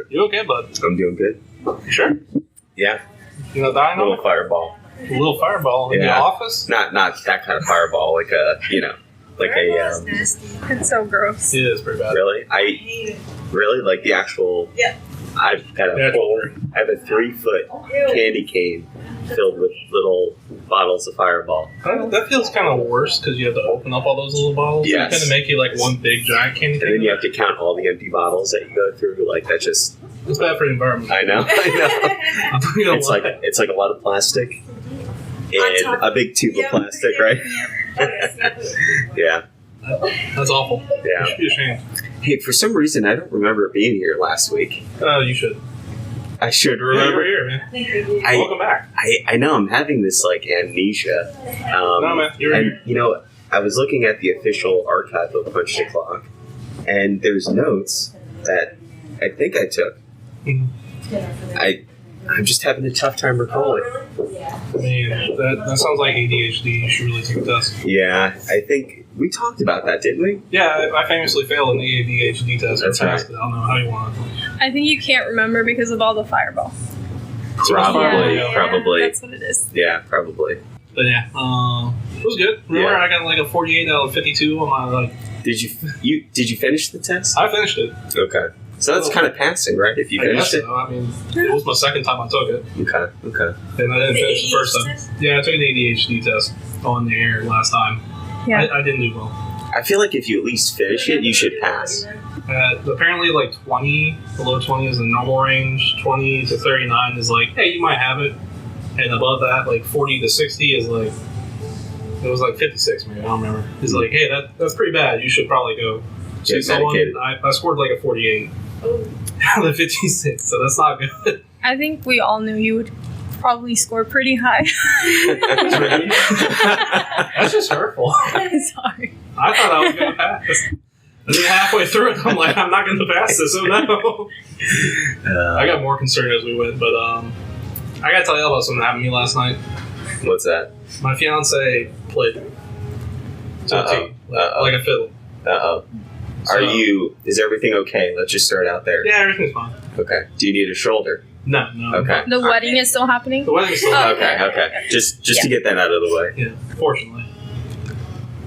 You okay, bud? I'm doing good. You sure? Yeah. You know, dying Little fireball. A little fireball in the office? Not that kind of fireball, like a, Nasty. It's so gross. It is pretty bad. Really? I hate it. Really? Like the actual... Yeah. I've got a 3-foot candy cane filled with little bottles of Fireball. That feels kind of worse because you have to open up all those little bottles. Yes. It's going to make you like one big giant candy cane. And then you have to count all the empty bottles that you go through. Like, that just... It's bad for the environment. I know. It's like a lot of plastic and a big tube of plastic, right? Yeah. That's awful. Yeah. You should be ashamed. Hey, for some reason, I don't remember being here last week. You should. I should remember. You're here, man. Welcome back. I know, I'm having this, like, amnesia. No, man, you're here. You know, I was looking at the official archive of Punch the Clock, and there's notes that I think I took. Mm-hmm. I'm just having a tough time recalling. I mean, that sounds like ADHD. You should really take a test. Yeah, I think we talked about that, didn't we? Yeah, I famously failed in the ADHD test. That's right. I don't know how you want it. I think you can't remember because of all the Fireball. Probably. That's what it is. Yeah, probably. But yeah, it was good. Remember, I got like a 48 out of 52 on my like. Did you finish the test? I finished it. Okay. So that's kind of passing, right? If you finished it. So. I mean, it was my second time I took it. Okay. And I didn't finish the first time. Yeah, I took an ADHD test on the air last time. Yeah. I didn't do well. I feel like if you at least finish it, you should pass. Apparently, like 20, below 20 is the normal range. 20 to 39 is like, hey, you might have it. And above that, like 40 to 60 is like, it was like 56, maybe, I don't remember. It's like, hey, that's pretty bad. You should probably go see someone. I scored like a 48 out of 56, so that's not good. I think we all knew you would probably score pretty high. That's just hurtful. Sorry. I thought I was going to pass. And then halfway through it, I'm like, I'm not going to pass this. Oh no. I got more concerned as we went, but I got to tell you about something that happened to me last night. What's that? My fiance played like a fiddle. Is everything okay? Let's just start out there. Yeah, everything's fine. Okay. Do you need a shoulder? No. Okay. The wedding is still happening? The wedding is still happening. Okay. Just to get that out of the way. Yeah, fortunately.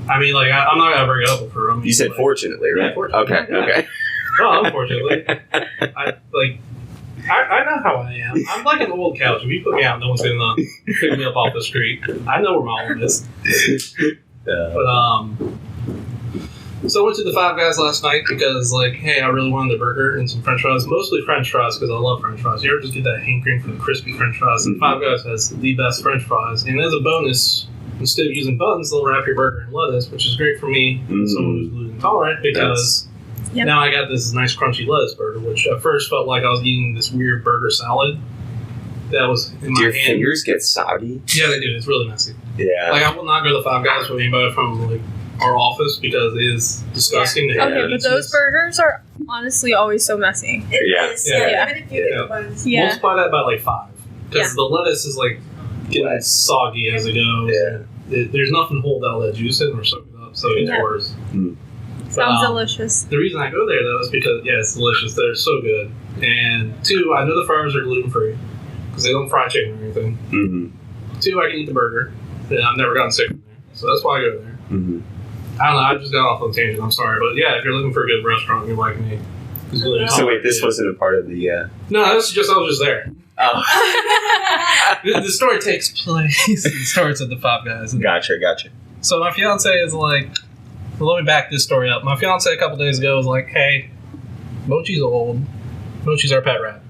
I mean, like, I'm not going to bring it up with her. I mean, you said fortunately, right? Yeah, fortunately. Okay. No, unfortunately. I know how I am. I'm like an old couch. If you put me out, no one's going to pick me up off the street. I know where my home is. So I went to the Five Guys last night because, like, hey, I really wanted a burger and some french fries. Mostly french fries because I love french fries. You ever just get that hankering for the crispy french fries? And Five Guys has the best french fries. And as a bonus, instead of using buns, they'll wrap your burger in lettuce, which is great for me, someone who's gluten intolerant, because now I got this nice crunchy lettuce burger, which at first felt like I was eating this weird burger salad that was in my hand. Do your fingers get soggy? Yeah, they do. It's really messy. Yeah. Like, I will not go to Five Guys with anybody from, like, our office because it is disgusting. Yeah. Okay, but those burgers are honestly always so messy. Yeah. Even if you get buns. Multiply that by like 5. Because the lettuce is like getting soggy as it goes. Yeah. There's nothing to hold all that juice in or soak it up, so it's worse. Sounds delicious. The reason I go there though is because it's delicious. They're so good. And 2, I know the fries are gluten free because they don't fry chicken or anything. Mm-hmm. 2, I can eat the burger. And I've never gotten sick from there, so that's why I go there. Mm-hmm. I don't know, I just got off on a tangent, I'm sorry. But yeah, if you're looking for a good restaurant, you're like me. So wait, this wasn't a part of the... No, I was just there. Oh. The story takes place. It starts at the Five Guys. Gotcha. So my fiance is like... Well, let me back this story up. My fiance a couple days ago was like, hey, Mochi's old. Mochi's our pet rat.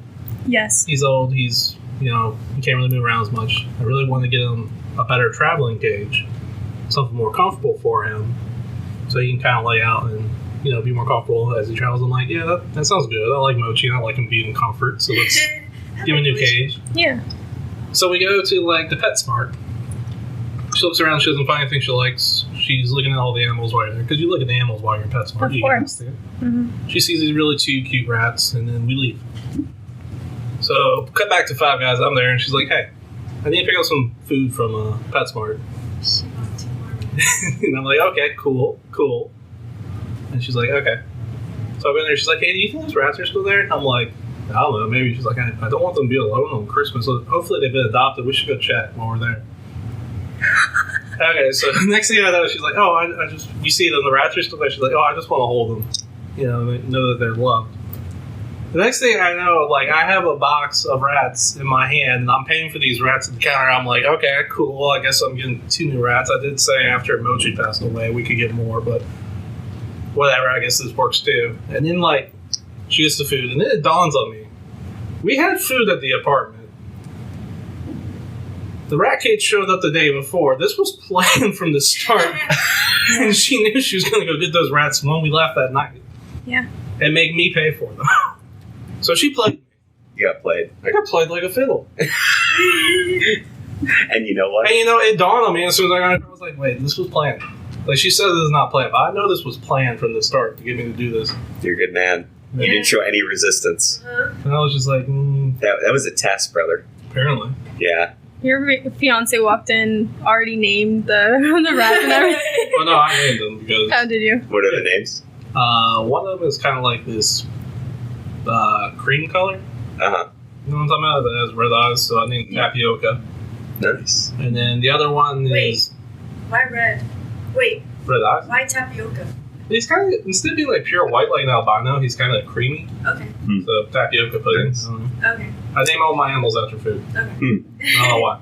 Yes. He's old. He's, he can't really move around as much. I really want to get him a better traveling cage. Something more comfortable for him. So he can kind of lay out and, be more comfortable as he travels. I'm like, yeah, that sounds good. I like Mochi and I like him being in comfort. So let's give him a new cage. Yeah. So we go to, like, the PetSmart. She looks around. She doesn't find anything she likes. She's looking at all the animals while you're there. Because you look at the animals while you're in PetSmart. Of course. Mm-hmm. She sees these really 2 cute rats, and then we leave. So, cut back to Five Guys. I'm there, and she's like, hey, I need to pick up some food from PetSmart. And I'm like, okay, cool. And she's like, okay. So So I went there. She's like, "Hey, do you think those rats are still there?" I'm like, "I don't know. Maybe." She's like, "I don't want them to be alone on Christmas. So hopefully they've been adopted. We should go check while we're there." Okay, so next thing I know, she's like, "Oh, I just you see them. The rats are still there." She's like, "Oh, I just want to hold them. You know that they're loved." The next thing I know, like, I have a box of rats in my hand, and I'm paying for these rats at the counter. I'm like, okay, cool. I guess I'm getting 2 new rats. I did say after Mochi passed away, we could get more, but whatever. I guess this works too. And then, like, she gets the food, and then it dawns on me. We had food at the apartment. The rat cage showed up the day before. This was planned from the start. And she knew she was going to go get those rats when we left that night. Yeah. And make me pay for them. So she played. You got played. I got played like a fiddle. And you know what? And it dawned on me as soon as I got it. I was like, wait, this was planned. Like, she said this is not planned, but I know this was planned from the start to get me to do this. You're a good man. You didn't show any resistance. And I was just like, That was a test, brother. Apparently. Yeah. Your fiance walked in, already named the rat and everything. Well, no, I named them because... How did you? What are the names? One of them is kind of like this cream color. Uh-huh. You know what I'm talking about? That has red eyes, so I named Tapioca. Nice. And then the other one is... Why red? Wait, Red eyes? why tapioca? He's kind of, instead of being like pure white like an albino, he's kind of creamy. Okay, So tapioca pudding. Nice. I don't know. okay, I name all my animals after food. okay. I don't know why.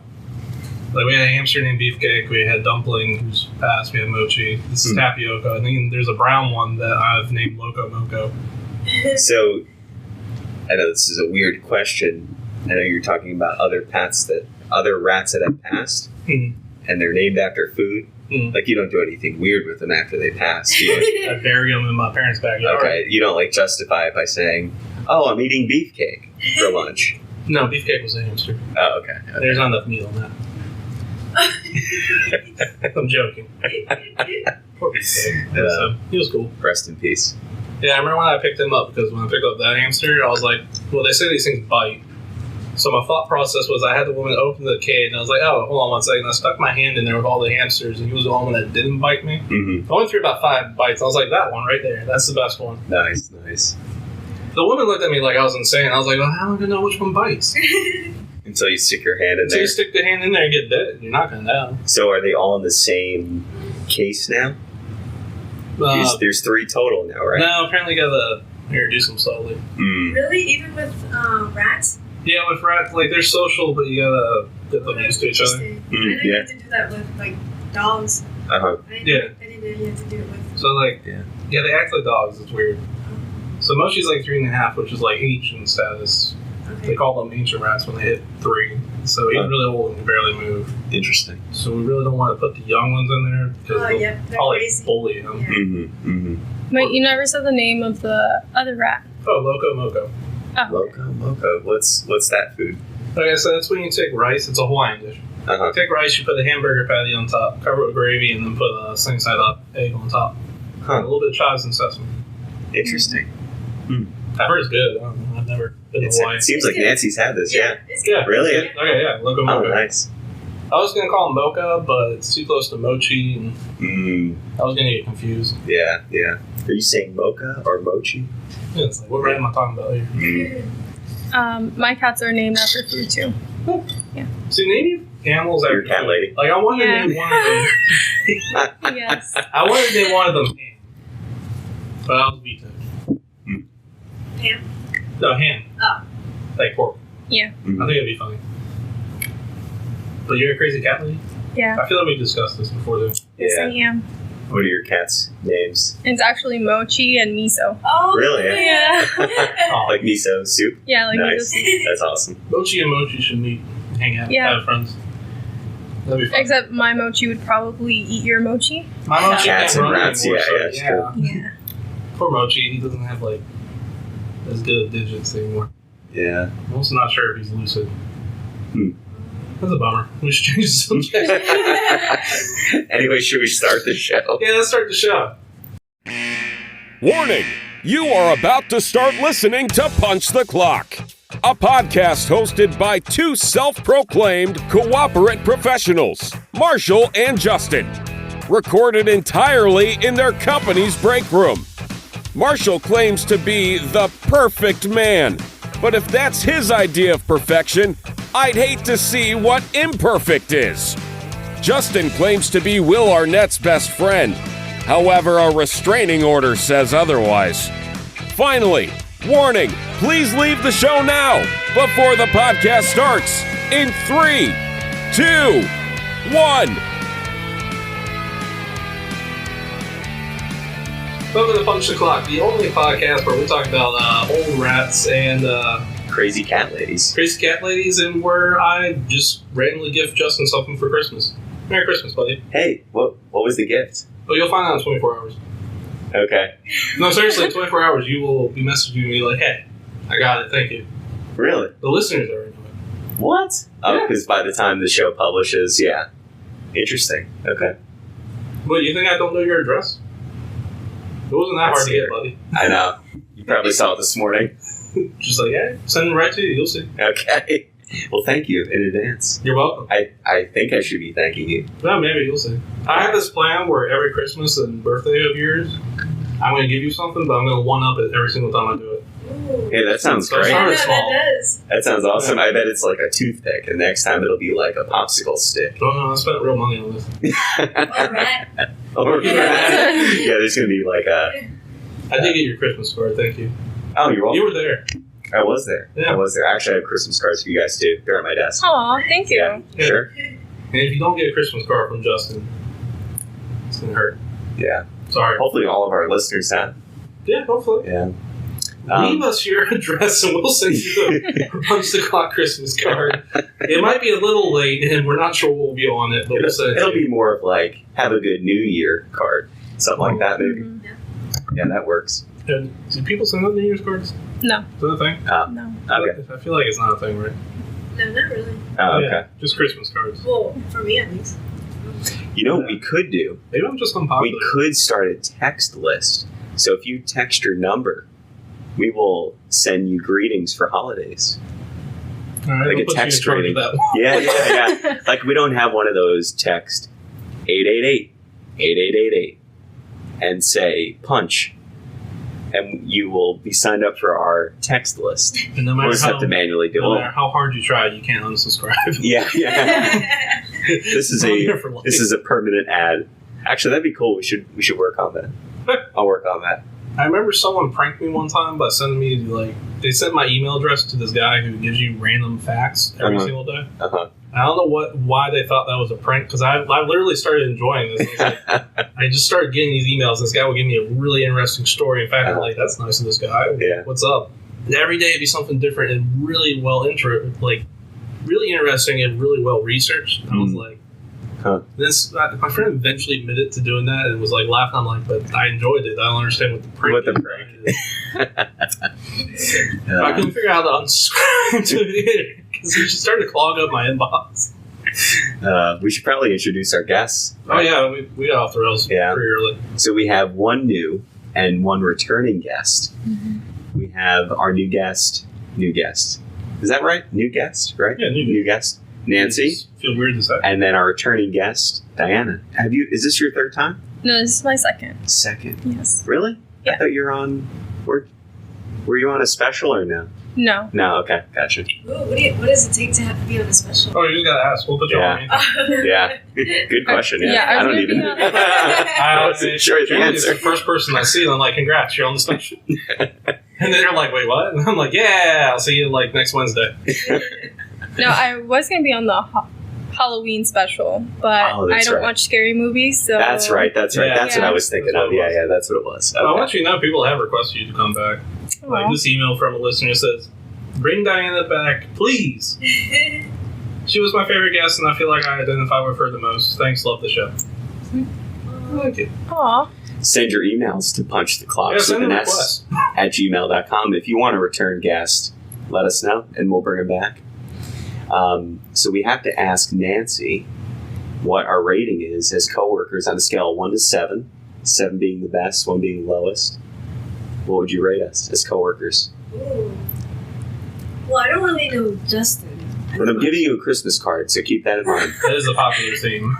Like, we had a hamster named Beefcake, we had Dumpling, who's passed, we had Mochi. This is Tapioca, and then there's a brown one that I've named Loco Moco. So, I know this is a weird question. I know you're talking about other rats that have passed, Mhm. and they're named after food. Mhm. Like, you don't do anything weird with them after they pass, do you? I bury them in my parents' backyard. Okay, you don't, like, justify it by saying, oh, I'm eating beefcake for lunch. No, Beefcake was a hamster. Oh, okay. There's not enough meat on that. I'm joking. Poor Beefcake. So, he was cool. Rest in peace. Yeah, I remember when I picked him up, because when I picked up that hamster, I was like, well, they say these things bite. So my thought process was I had the woman open the cage, and I was like, oh, hold on one second. I stuck my hand in there with all the hamsters, and he was the only one that didn't bite me. Mm-hmm. I went through about 5 bites. I was like, that one right there, that's the best one. Nice. The woman looked at me like I was insane. I was like, well, how am I going to know which one bites? Until you stick your hand in Until there. you stick the hand in there and get bit, you're not going to know. So are they all in the same case now? There's 3 total now, right? No, apparently you got to introduce them slowly. Mm. Really? Even with rats? Yeah, with rats, like, they're social, but you got to get them used to each other. I know you have to do that with, like, dogs. Uh-huh. I didn't know you had to do it with... So, like, yeah, they act like dogs. It's weird. So Mochi's like 3.5, which is like ancient status. They Okay. call them ancient rats when they hit 3. So he's really old and can barely move. Interesting. So we really don't want to put the young ones in there because Oh, they'll yep, they're probably crazy. bully them. Yeah. Mm-hmm. Mm-hmm. Wait, you never said the name of the other rat. Oh, Loco Moco. Oh. Loco. What's that food? Okay, so that's when you take rice. It's a Hawaiian dish. Uh-huh. You take rice, you put a hamburger patty on top, cover it with gravy, and then put a sunny side up egg on top. Huh. A little bit of chives and sesame. Interesting. I've heard it's good. I don't know. I've never been to Hawaii. It seems like Nancy's had this, yeah. It's Yeah. Really? Okay, yeah. Loco Oh, Moco. nice. I was going to call him Mocha, but it's too close to Mochi, and I was going to get confused. Yeah. Are you saying mocha or mochi? Yeah, it's like, what rat am I talking about here? My cats are named after food too. See, name animals Your after cat food. lady. Like, I wanted to name one of them. Yes. I wanted to name one of them Ham. But I was vetoed. Pam? No, ham. Oh. Like pork. Yeah. I think it'd be funny. But you're a crazy cat lady? Yeah. I feel like we discussed this before, too. Yes, I Yeah. am. What are your cats' names? It's actually Mochi and Miso. Oh, Really? Yeah. Oh, Like miso soup? Yeah, like Nice. miso soup. That's awesome. Mochi and Mochi should meet and hang out Yeah. have friends. That'd be fun. Except my Mochi would probably eat your Mochi. My Mochi Cats can't and run rats, anymore, yeah, so yeah, it's true. Yeah. Poor Mochi, he doesn't have, like, as good of digits anymore. Yeah. I'm also not sure if he's lucid. Hmm. That's a bummer. We should change the subject. Anyway, should we start the show? Yeah, let's start the show. Warning! You are about to start listening to Punch the Clock, a podcast hosted by 2 self-proclaimed cooperate professionals, Marshall and Justin, recorded entirely in their company's break room. Marshall claims to be the perfect man. But if that's his idea of perfection, I'd hate to see what imperfect is. Justin claims to be Will Arnett's best friend. However, a restraining order says otherwise. Finally, warning, please leave the show now before the podcast starts in 3, 2, 1. Welcome to Punch the Clock, the only podcast where we talk about old rats and Crazy cat ladies. crazy cat ladies, and where I just randomly gift Justin something for Christmas. Merry Christmas, buddy. Hey, what was the gift? Well, you'll find out in 24 hours. Okay. No, seriously, in 24 hours, you will be messaging me like, hey, I got it, thank you. Really? The listeners already know it. What? Oh, Yeah. because by the time the show publishes, yeah. Interesting. Okay. But you think I don't know your address? It wasn't that That's hard to get, scary. buddy. I know. You probably saw it this morning. Just like, yeah, send it right to you, you'll see. Okay. Well, thank you in advance. You're welcome. I think I should be thanking you. Well, maybe, you'll see. I have this plan where every Christmas and birthday of yours, I'm going to give you something, but I'm going to one-up it every single time I do it. Ooh. Hey, that sounds So great. sorry. Yeah, small. that does. That sounds awesome. I bet it's like a toothpick, and next time it'll be like a popsicle stick. Oh, no, I spent real money on this. Alright. Or, yeah, there's going to be like a... I did get your Christmas card, thank you. Oh, you're welcome. You were there. I was there. Yeah. I was there. Actually, I have Christmas cards for you guys, too. They're at my desk. Aw, thank you. Yeah, Yeah. sure. And if you don't get a Christmas card from Justin, it's going to hurt. Yeah. Sorry. Hopefully all of our listeners have. Yeah, hopefully. Yeah. Leave us your address and we'll send you the Punch the Clock Christmas card. It might be a little late and we're not sure what will be on it, but we'll send it It'll to you. be more of like, have a good New Year card. Something like that, maybe. Mhm. Yeah, that works. And do people send out New Year's cards? No, Is that a thing? no. Okay. I feel like it's not a thing, right? No, not really. Oh, okay. Yeah, just Christmas cards. Well, for me at least. You know what we could do? Maybe I'm just unpopular. We could start a text list. So if you text your number, we will send you greetings for holidays. All right, like I'll a put you in text charge of rating. that. Yeah. Like we don't have one of those text 888-8888 and say punch. And you will be signed up for our text list. And no We'll matter, just have to manually do no it. matter how hard you try, you can't unsubscribe. Yeah. This is On there for life. a permanent ad. Actually, that'd be cool. We should work on that. I'll work on that. I remember someone pranked me one time by sending me, like, they sent my email address to this guy who gives you random facts every Uh-huh. single day. Uh-huh. I don't know why they thought that was a prank, because I literally started enjoying this. I, was like, I just started getting these emails. This guy would give me a really interesting story. In fact, I'm like, that's nice of this guy. Yeah. What's up? And every day it'd be something different and really really interesting and really well researched. I was like, Huh. my friend eventually admitted to doing that and was like laughing. I'm like, but I enjoyed it. I don't understand what the prank What the is. I couldn't figure out how to unsubscribe to it because he just started to clog up my inbox. We should probably introduce our guests. Oh yeah, we got off the rails Yeah. pretty early. So we have one new and one returning guest. We have our new guest. Is that right? New guest, right? Yeah, new guest. Nancy. Just feel weird to say. And then our returning guest, Diana. Is this your third time? No, this is my second. Second. Yes. Really? Yeah. I thought you were on. Were you on a special or no? No. No. Okay. Gotcha. Ooh, what does it take to be on a special? Oh, you just gotta ask. We'll put you on. Yeah. Good question. Yeah. Yeah, I was I don't gonna even. be on- I wasn't sure the Generally, it's answer. the first person I see, and I'm like, congrats, you're on the special. And they're like, wait, what? And I'm like, yeah, I'll see you like next Wednesday. No, I was going to be on the Halloween special, but Oh, I that's don't right. watch scary movies, so... That's right. Yeah. That's what Yeah. I was thinking That's of. what it was. Yeah. That's what it was. I Okay. want you to know people have requested you to come back. Like Aw. this email from a listener says, bring Diana back, please. She was my favorite guest, and I feel like I identify with her the most. Thanks, love the show. Thank you. Aw. Send your emails to punchtheclocks Yeah, send with a an request. S at gmail.com. If you want a return guest, let us know and we'll bring him back. So we have to ask Nancy what our rating is as coworkers on a scale of 1 to 7, 7 being the best, 1 being the lowest. What would you rate us as coworkers? Ooh. Well, I don't really know Justin. But I'm giving you a Christmas card, so keep that in mind. That is a popular theme.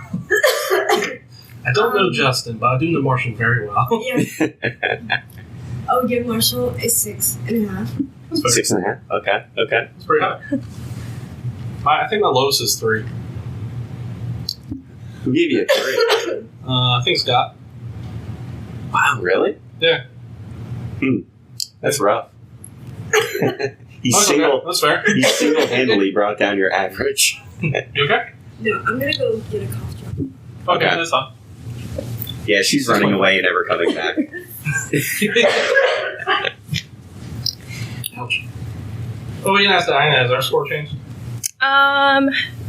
I don't know Justin, but I do know Marshal very well. Yeah. I would give Marshall a 6.5. That's fair. 6.5. Okay. Okay. It's pretty high. I think my lowest is 3. Who gave you a 3? I think Scott. Wow. Really? Yeah. That's rough. That's fair. He single-handedly brought down your average. You okay? No, I'm gonna go get a cough drop. Okay, Okay. that's fine. Yeah, she's running away and never coming back. Ouch. Well, we can ask Diana, has our score changed?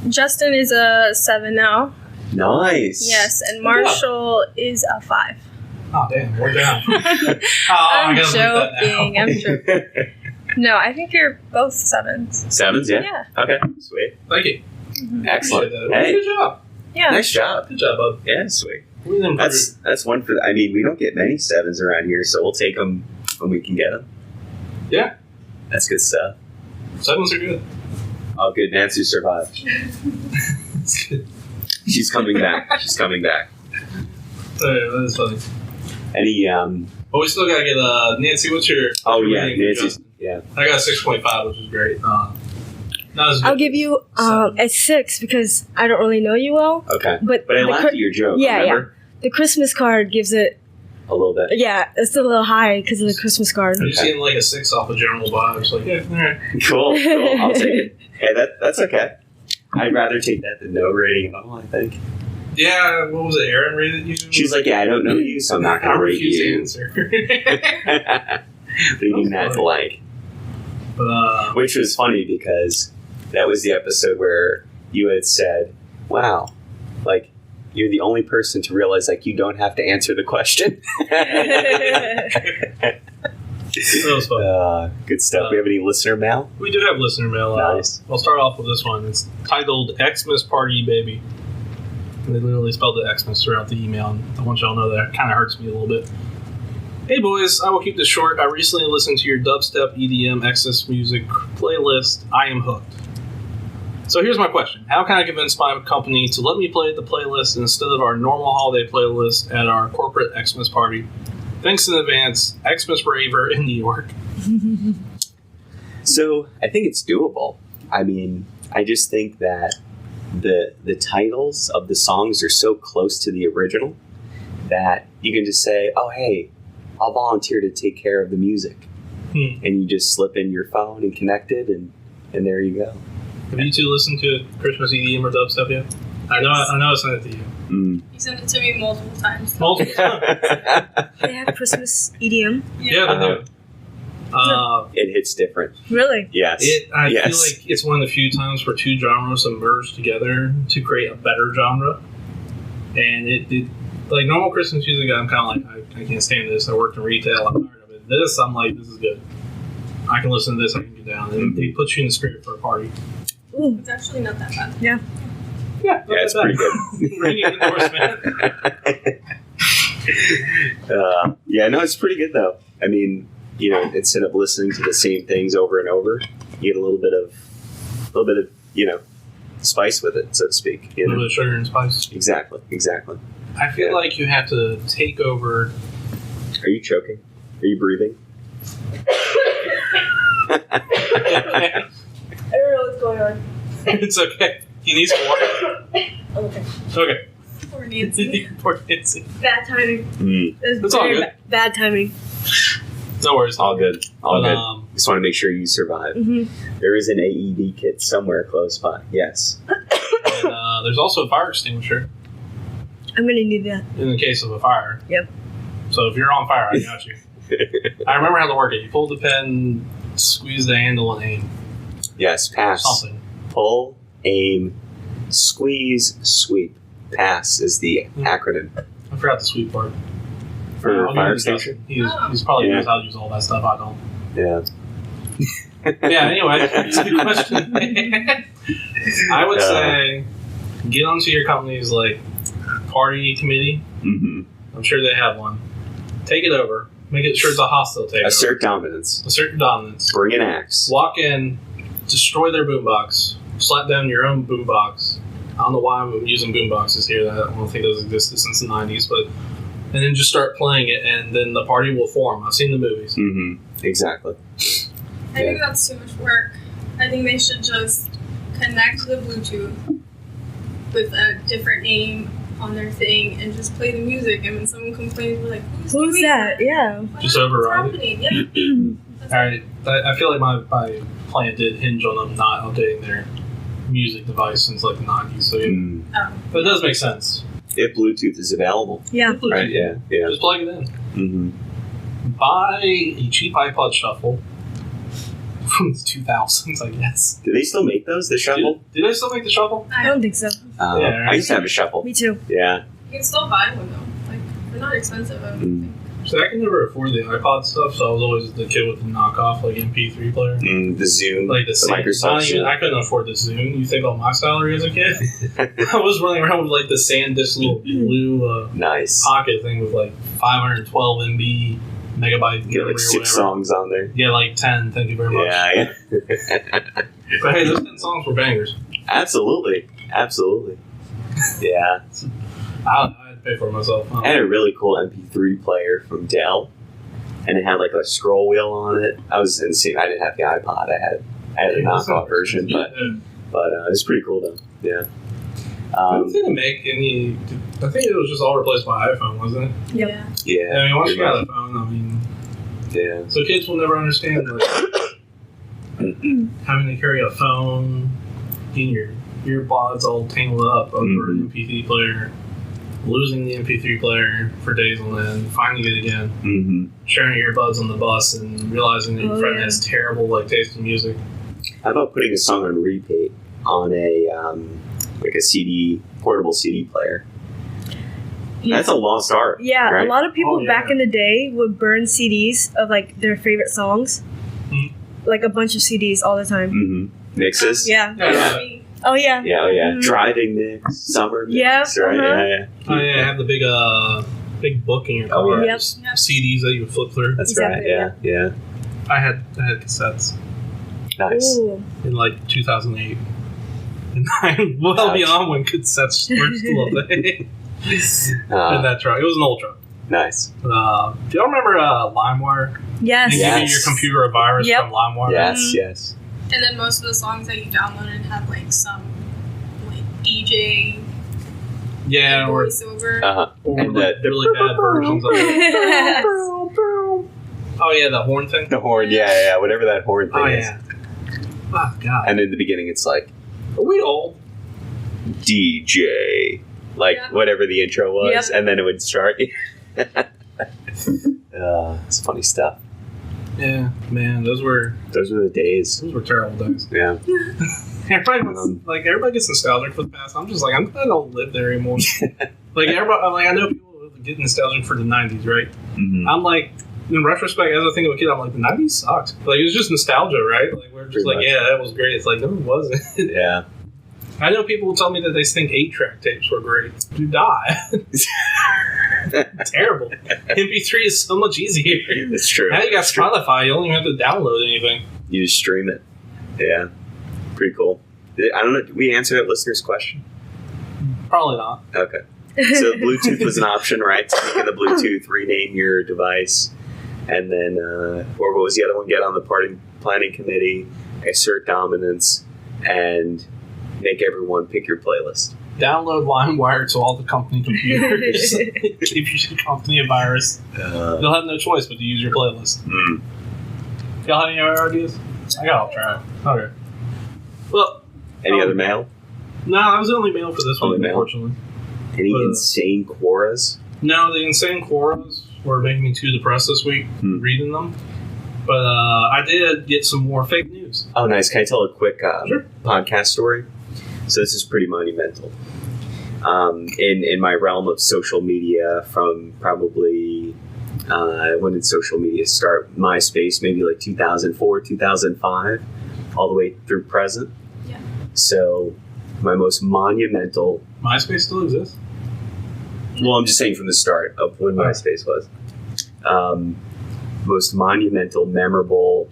Justin is a 7 now. Nice. Yes, and Marshall is a 5. Oh, damn, we're down. I'm joking. I'm joking. No, I think you're both 7s. 7s, yeah? Yeah. Okay, sweet. Thank you. Excellent. Appreciate that. Hey, Good job. Yeah. nice job. Good job, bud. Yeah, sweet. We didn't That's one for. I mean, we don't get many 7s around here, so we'll take them when we can get them. Yeah. That's good stuff. 7s are good. Oh, good. Nancy survived. It's good. She's coming back. She's coming back. That is funny. Any But we still gotta get Nancy. What's your? Oh your yeah, rating for Nancy's. Justin? Yeah. I got a 6.5, which is great. Not as good. I'll give you a 6 because I don't really know you well. Okay. But But I the laughed at your joke. yeah, remember? the Christmas card gives it. A little bit. Yeah, it's a little high because of the Christmas card. Are you seeing like a 6 off of general vibes? Like, yeah, all right. Cool. Cool. I'll take it. Hey, that's okay. I'd rather take that than no rating at all, I think. Yeah, what was it? Aaron rated you? She's like, yeah, I don't know you, so I'm not I going to rate refuse to you. answer. Leaving that funny. blank. But, Which was funny because that was the episode where you had said, wow, like, you're the only person to realize, like, you don't have to answer the question. that was fun. Good stuff. We have any listener mail? We do have listener mail. Nice. I'll start off with this one. It's titled Xmas Party Baby. And they literally spelled the Xmas throughout the email, and I want y'all to know that kind of hurts me a little bit. Hey boys, I will keep this short. I recently listened to your dubstep EDM Xmas music playlist. I am hooked. So here's my question. How can I convince my company to let me play the playlist instead of our normal holiday playlist at our corporate Xmas party? Thanks in advance, Xmas Raver in New York. So I think it's doable. I mean, I just think that the titles of the songs are so close to the original that you can just say, oh, hey, I'll volunteer to take care of the music. And you just slip in your phone and connect it, and there you go. Have you two listened to Christmas EDM or dubstep yet? I know I sent it to you. You sent it to me multiple times. Multiple times. They have Christmas EDM. Yeah, they do. It hits different. Really? Yes. I Yes. feel like it's one of the few times where two genres have merged together to create a better genre. And it like normal Christmas music, I'm kind of like, I can't stand this. I worked in retail. I'm tired of it. This, I'm like, this is good. I can listen to this. I can get down. And they put you in the spirit for a party. Ooh. It's actually not that bad. Yeah, Yeah, it's pretty good. Ringing endorsement. Yeah, no, it's pretty good though. I mean, you know, instead of listening to the same things over and over, you get a little bit of, you know, spice with it, so to speak. A You little know? bit of sugar and spice. Exactly. I feel Yeah. like you have to take over. Are you choking? Are you breathing? I don't know what's going on. It's okay. You need some water? Okay. Okay. Poor Nancy. Poor Nancy. Bad timing. It's It's all very good. bad timing. No worries. All good. All But, good. Just want to make sure you survive. Mm-hmm. There is an AED kit somewhere close by. Yes. And, there's also a fire extinguisher I'm gonna need that. in the case of a fire. Yep. So if you're on fire, I got you. I remember how to work it. You pull the pin, squeeze the handle, and aim. Yes. Pass. Something. Pull, aim, squeeze, sweep. Pass is the acronym I forgot the sweet part. for I'll fire give it to extinguisher. Justin. He's probably Yeah. knows how to use all that stuff. I don't. Yeah. Yeah, anyway, that's a good question. I would say get onto your company's like party committee. Mm-hmm. I'm sure they have one. Take it over. Make it sure it's a hostile takeover. Assert dominance. Assert your dominance. Bring an axe. Walk in, destroy their boombox, slap down your own boombox. I don't know why I'm using boomboxes here. I don't think those existed since the 90s, but and then just start playing it, and then the party will form. I've seen the movies. Mm-hmm. Exactly. I think that's too much work. I think they should just connect the Bluetooth with a different name on their thing and just play the music. And when someone complains, we're like, "Who's doing that?" Yeah. Just override it. Yeah. Alright, I feel like my plan did hinge on them not updating their music device since like the 90s, so but it does make sense. If Bluetooth is available. Yeah. Bluetooth. Right, yeah. Just plug it in. Mm-hmm. Buy a cheap iPod Shuffle from the 2000s, I guess. Do they still make those, the Shuffle? Do they still make the Shuffle? I don't think so. Yeah, I used to have a Shuffle. Me too. Yeah. You can still buy one though. Like, they're not expensive, I don't think. So I could never afford the iPod stuff, so I was always the kid with the knockoff, like MP3 player. The Zoom, Like the Microsoft Zoom. I couldn't afford the Zune. You think about my salary as a kid? I was running around with like the SanDisk little blue nice pocket thing with like 512 MB megabyte. Get like 6 songs on there. Yeah, like 10. Thank you very much. Yeah. But hey, those 10 songs were bangers. Absolutely. Yeah. I had to pay for it myself. I had a really cool MP3 player from Dell, and it had like a scroll wheel on it. I was insane. I didn't have the iPod. I had a knockoff version, but it was pretty cool though. Yeah. I don't think they make any. I think it was just all replaced by iPhone, wasn't it? Yep. Yeah. I mean, once you got a phone, I mean. Yeah. So kids will never understand like having to carry a phone, getting your earbuds all tangled up over an MP3 player, losing the MP3 player for days on end, finding it again, sharing earbuds on the bus, and realizing that your friend has terrible like taste in music. How about putting a song on repeat on a like a CD, portable CD player? That's a lost art. Yeah, right? a lot of people back in the day would burn CDs of like their favorite songs, like a bunch of CDs all the time. Mixes. Yeah. Oh yeah. Driving mix, summer mix, right? Yeah. Oh yeah, have the big book in your car. Just CDs that you would flip through. That's right. Yeah. I had cassettes. Nice. Ooh. In like 2008. And I'm well beyond when cassettes were still a thing. In that truck. It was an old truck. Nice. Do y'all remember LimeWire? Yes. They give you your computer a virus from LimeWire? Yes. And then most of the songs that you downloaded had like some like DJ voiceover. Or and like really bad versions of it. Oh yeah, the horn thing? The horn, yeah, whatever that horn thing is. Oh god. And in the beginning it's like, are we old? DJ. Like whatever the intro was, and then it would start. It's funny stuff. Yeah, man, those were the days. Those were terrible days. Yeah. Everybody gets nostalgic for the past. I'm just like, I'm glad I don't live there anymore. Like everybody, I know people get nostalgic for the '90s, right? I'm like, in retrospect, as I think of a kid, I'm like, the '90s sucked. Like it was just nostalgia, right? Like we're just pretty much. Yeah, that was great. It's like no, it wasn't. Yeah. I know people will tell me that they think 8-track tapes were great. You die. Terrible. MP3 is so much easier. It's true. Now you got Spotify. You don't even have to download anything. You just stream it. Yeah. Pretty cool. I don't know. Did we answer that listener's question? Probably not. Okay. So Bluetooth was an option, right? Speaking of the Bluetooth, rename your device. And then, or what was the other one? Get on the party planning committee, assert dominance, and make everyone pick your playlist. Download LimeWire to all the company computers. Give your company a virus. You'll have no choice but to use your playlist. Y'all have any other ideas? I got off track. Okay. Well, any other mail? No, I was the only mail for this one, unfortunately. Any insane quoras? No, the insane quoras were making me too depressed this week reading them. But I did get some more fake news. Oh, nice. Can I tell a quick podcast story? So this is pretty monumental. In my realm of social media, from probably when did social media start? MySpace, maybe like 2004, 2005, all the way through present. Yeah. So my most monumental. MySpace still exists? Well, I'm just saying from the start of when MySpace was. Most monumental, memorable,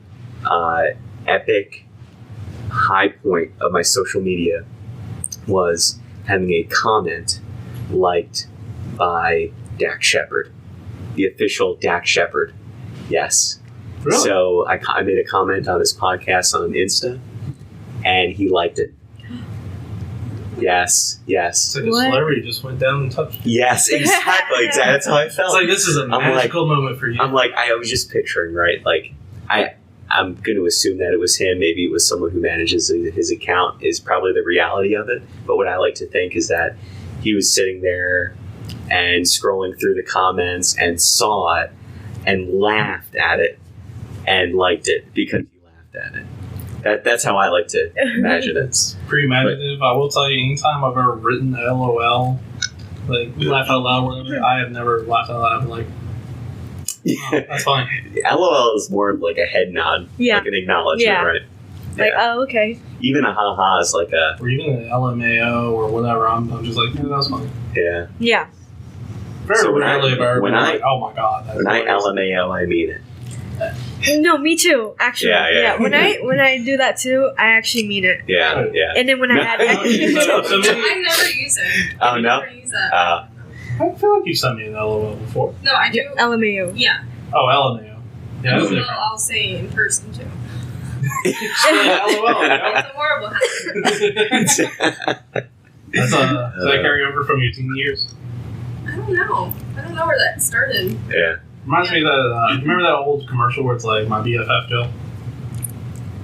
epic high point of my social media was having a comment liked by Dak Shepard, the official Dak Shepard. Yes. Really? So I made a comment on his podcast on Insta, and he liked it. Yes. It's like a What? celebrity just went down and touched you. Yes, exactly. That's how I felt. It's like, this is a magical moment for you. I'm like, I was just picturing, right? Like, I'm going to assume that it was him. Maybe it was someone who manages his account is probably the reality of it. But what I like to think is that he was sitting there and scrolling through the comments and saw it and laughed at it and liked it because he laughed at it. That's how I like to imagine it. It's pretty imaginative. I will tell you, anytime I've ever written LOL, like laugh out loud, whatever, I have never laughed out loud. I'm like, oh, that's fine. LOL is more of like a head nod, like an acknowledgement, Yeah. right? Like, oh, okay. Even a ha-ha is like a... Or even an LMAO or whatever, I'm just like, yeah, that's fine. Yeah. Yeah. Very So rarely have I ever been when I- like, oh my god. That's When I hilarious. LMAO, I mean it. No, me too. Actually, Yeah. When I do that too, I actually mean it. Yeah, yeah. And then when I add, So maybe- I never use it. Oh, I no? never use that. I feel like you sent me an LOL before. No, I do. LMAO. Yeah. Oh, LMAO. Yeah, that's Well, different. I'll say in person too. LOL. It's a horrible habit. Does that carry over from your teen years? I don't know. I don't know where that started. Yeah. Reminds me of that, you remember that old commercial where it's like, my BFF Joe?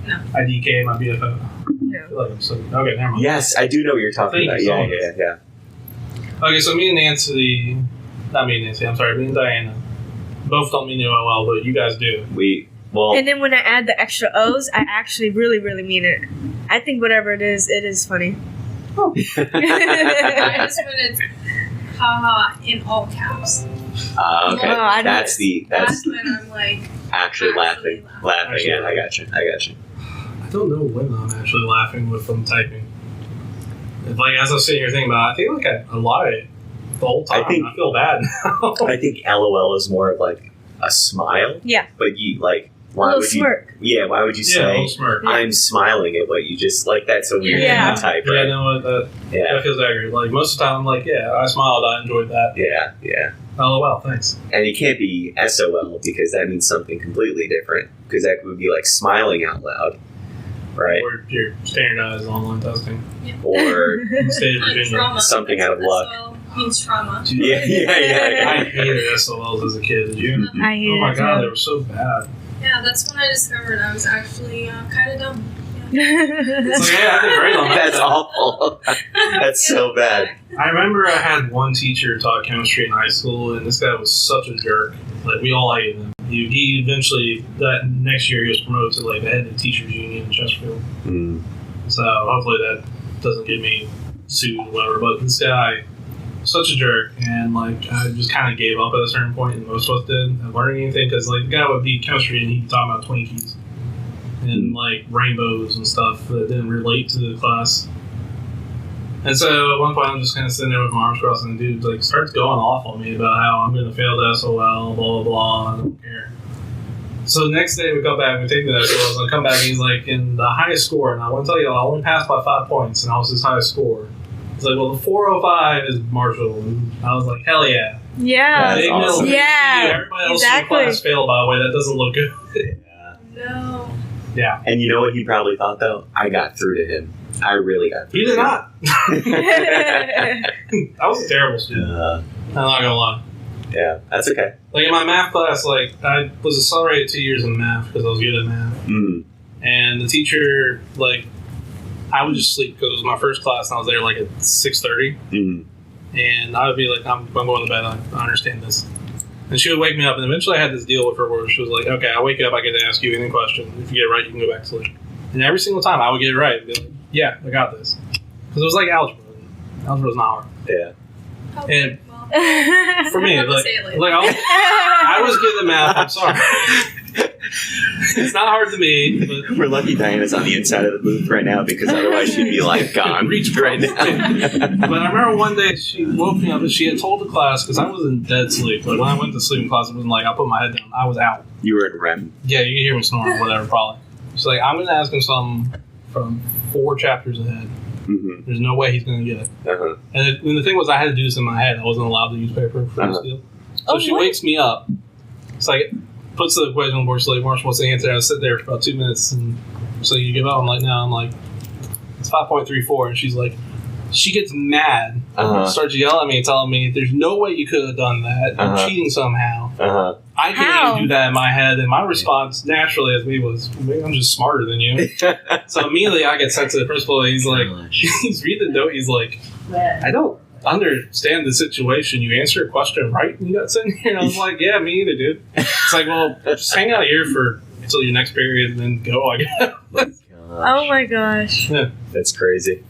No. IDK, my BFF. I No. feel like I'm so, okay, never mind. Yes, I do know what you're talking Thank about. you so Yeah, much. yeah. Okay, so me and Nancy, not me and Nancy, I'm sorry, me and Diana, both don't mean LOL, but you guys do. Well, And then when I add the extra O's, I actually really, really mean it. I think whatever it is funny. I just when it's haha in all caps. okay. No, I don't- That's That's when I'm like, actually laughing. laughing. Yeah, I got you. I don't know when I'm actually laughing with them typing. It's like, as I was sitting here thinking about it, I think like I lie the whole time. I feel bad now. I think LOL is more of like a smile. Yeah. But you like, A why little would smirk. you? Yeah, why would you Yeah, a say little smirk. I'm smiling at what you just like? That's a weird Yeah. type, Yeah, right? no, that Yeah, feels accurate. Like, most of the time, I'm like, yeah, I smiled, I enjoyed that. yeah. LOL, thanks. And it can't be SOL because that means something completely different. Because that would be like smiling out loud, right? Or your standardized online testing. Or State of Like Virginia. trauma. Something out of luck. SOL means trauma. yeah. I hated SOLs as a kid. Did you? I hate Oh my it god, too. they were so bad. Yeah, that's when I discovered I was actually kind of dumb. It's like, yeah, I did great on that. That's awful. That's so bad. I remember I had one teacher who taught chemistry in high school, and this guy was such a jerk. Like, we all hated him. He eventually, that next year, he was promoted to like the head of the teachers union in Chesterfield. Mm. So hopefully that doesn't get me sued or whatever. But this guy, such a jerk, and like I just kind of gave up at a certain point, and most of us did, at learning anything, because like the guy would be chemistry and he'd be talking about Twinkies and like rainbows and stuff that didn't relate to the class. And so at one point I'm just kind of sitting there with my arms crossed, and the dude like starts going off on me about how I'm going to fail the SOL, blah blah blah. I don't care. So the next day we come back, we take the SOLs, and I come back, and he's like, in the highest score, and I want to tell you, I only passed by 5 points, and I was his highest score. He's like, well, the 405 is Marshal, and I was like, hell yeah. Yeah. That's Big awesome. middle. Yeah, Everybody else exactly. in the class failed, by the way. That doesn't look good. No. Yeah. And you know what he probably thought though? I got through to him. I really got through. He did to not. I was a terrible student. him. I'm not gonna lie. Yeah, that's okay. Like in my math class, like I was accelerated 2 years in math because I was good at math. Mm. And the teacher, like, I would just sleep because it was my first class and I was there like at 6:30. Mm. And I would be like, I'm going to bed. I understand this. And she would wake me up. And eventually I had this deal with her where she was like, okay, I wake up, I get to ask you any question. If you get it right, you can go back to sleep. And every single time I would get it right. I'd be like, yeah, I got this. Because it was like algebra. Algebra was not hard. Yeah. And Well, for me, I'll have to like say it later. I was good at math. I'm sorry. It's not hard to me, but We're lucky Diana's on the inside of the booth right now because otherwise she'd be like gone right now. But I remember one day she woke me up and she had told the class, because I was in dead sleep. Like when I went to sleep in class, it wasn't like I put my head down. I was out. You were in REM. Yeah, you can hear me snoring or whatever, probably. She's like, I'm going to ask him something from 4 chapters ahead. Mm-hmm. There's no way he's going to get it. Uh-huh. And the thing was, I had to do this in my head. I wasn't allowed to use paper for this deal. So she wakes me up. It's like, puts the equation on board. She's like, Marshall, what's the answer? I sit there for about 2 minutes. And so you give up? I'm like, no. I'm like, it's 5.34. And she's like, she gets mad. Starts yelling at me, telling me, there's no way you could have done that. You're cheating somehow. I can't even do that in my head. And my response naturally as me was, maybe I'm just smarter than you. So immediately I get sent to the principal. He's like, he's reading the note. He's like, I don't understand the situation. You answer a question right and you got sent here. And I was like, yeah, me either, dude. It's like, well, just hang out here until your next period and then go, I guess. Oh my gosh. Yeah. That's crazy.